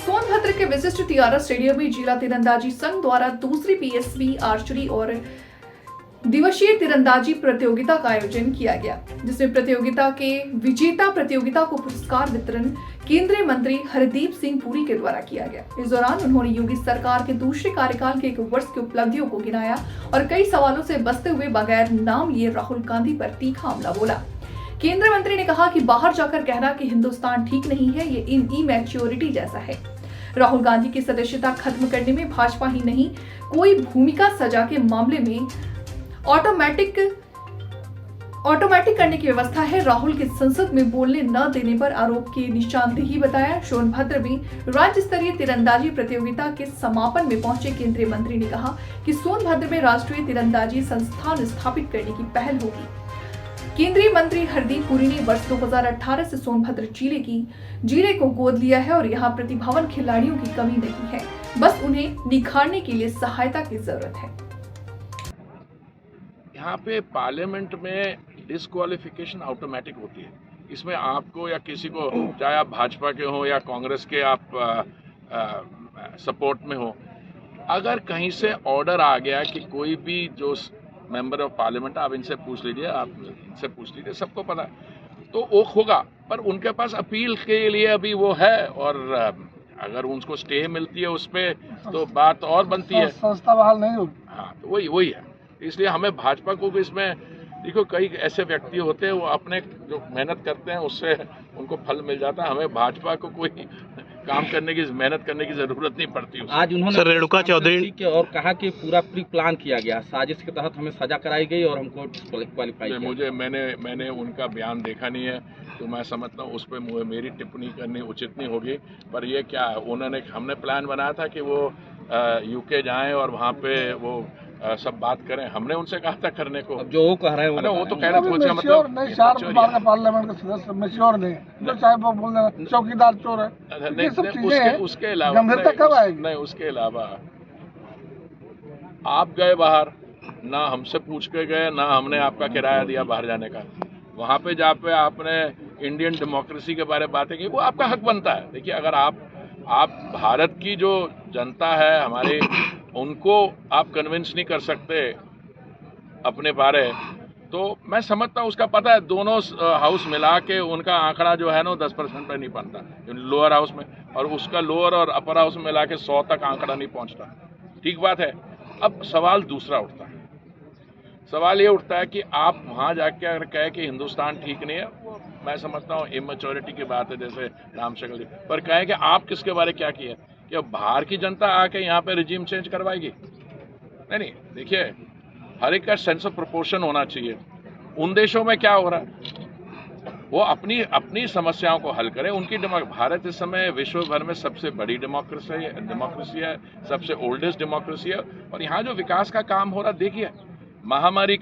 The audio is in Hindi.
सोनभद्र के विशिष्ट तियारा स्टेडियम में जिला तीरंदाजी संघ द्वारा दूसरी पीएसवी आर्चरी और दिवसीय तीरंदाजी प्रतियोगिता का आयोजन किया गया, जिसमें प्रतियोगिता के विजेता प्रतियोगिता को पुरस्कार वितरण केंद्रीय मंत्री हरदीप सिंह पुरी के द्वारा किया गया। इस दौरान उन्होंने योगी सरकार के दूसरे कार्यकाल के 1 वर्ष की उपलब्धियों को गिनाया और कई सवालों से बचते हुए बगैर नाम लिए राहुल गांधी पर तीखा हमला बोला। केंद्रीय मंत्री ने कहा कि बाहर जाकर कहना कि हिंदुस्तान ठीक नहीं है, ये इमैच्योरिटी जैसा है। राहुल गांधी की सदस्यता खत्म करने में भाजपा ही नहीं, कोई भूमिका सजा के मामले में ऑटोमेटिक करने की व्यवस्था है। राहुल के संसद में बोलने न देने पर आरोप की निशानदेही बताया। सोनभद्र में राज्य स्तरीय तीरंदाजी प्रतियोगिता के समापन में पहुंचे केंद्रीय मंत्री ने कहा कि सोनभद्र में राष्ट्रीय तीरंदाजी संस्थान स्थापित करने की पहल होगी। केंद्रीय मंत्री हरदीप पुरी ने वर्ष 2018 से सोनभद्र जिले को गोद लिया है और यहाँ प्रतिभावान खिलाड़ियों की कमी नहीं है, बस उन्हें निखारने के लिए सहायता की जरूरत है। यहाँ पे पार्लियामेंट में डिस्क्वालिफिकेशन ऑटोमेटिक होती है। इसमें आपको या किसी को, चाहे आप भाजपा के हो या कांग्रेस के आप सपोर्ट में हो, अगर कहीं से ऑर्डर आ गया कि कोई भी जो मेंबर ऑफ पार्लियामेंट, आप इनसे पूछ लीजिए, सबको पता है, तो वो होगा। पर उनके पास अपील के लिए अभी वो है, और अगर उनको स्टे मिलती है उस पर तो बात और बनती है। संस्था बहाल नहीं होगी। हाँ, तो वही है। इसलिए हमें भाजपा को भी इसमें, देखो कई ऐसे व्यक्ति होते हैं वो अपने जो मेहनत करते हैं उससे उनको फल मिल जाता है। हमें भाजपा को कोई काम करने की, मेहनत करने की जरूरत नहीं पड़ती। आज उन्होंने रेणुका चौधरी के और कहा कि पूरा प्री प्लान किया गया, साजिश के तहत हमें सजा कराई गई और हमको क्वालिफाई किया। मैंने उनका बयान देखा नहीं है, तो मैं समझता हूँ उस पर मेरी टिप्पणी करनी उचित नहीं होगी। पर ये क्या, हमने प्लान बनाया था कि वो यूके जाएं और वहाँ पे वो सब बात करें। हमने उनसे कहा था करने को। अब जो वो कह रहे हैं वो तो कह रहे थे, मतलब नहीं, 4 बार का पार्लियामेंट का सदस्य मैच्योर नहीं, जो चाहे वो बोल देना चौकीदार चोर है। ये सब चीजें उसके अलावा गंभीरता कब आएगी? नहीं, उसके अलावा आप गए बाहर, ना हमसे पूछ के गए, ना हमने आपका किराया दिया बाहर जाने का। वहाँ पे जहाँ पे आपने इंडियन डेमोक्रेसी के बारे में बातें की, वो आपका हक बनता है। देखिए, अगर आप भारत की जो जनता है हमारी, उनको आप कन्विंस नहीं कर सकते अपने बारे, तो मैं समझता हूँ उसका पता है। दोनों हाउस मिला के उनका आंकड़ा जो है ना 10% पर नहीं बनता लोअर हाउस में, और उसका लोअर और अपर हाउस में मिला के 100 तक आंकड़ा नहीं पहुँचता। ठीक बात है। अब सवाल दूसरा उठता है, सवाल ये उठता है कि आप वहाँ जाके अगर कहे कि हिंदुस्तान ठीक नहीं है, वो मैं समझता हूँ इमेच्योरिटी की बात है, जैसे राम शक्ल जी। पर कहे कि आप किसके बारे क्या किया, कि बाहर की जनता आके यहाँ पे रिजीम चेंज करवाएगी? नहीं, देखिए, हर एक का सेंस ऑफ प्रोपोर्शन होना चाहिए। उन देशों में क्या हो रहा है, वो अपनी समस्याओं को हल करें। उनकी भारत इस समय विश्व भर में सबसे बड़ी डेमोक्रेसी है, सबसे ओल्डेस्ट डेमोक्रेसी है, और यहाँ जो विकास का काम हो रहा, देखिए, महामारी के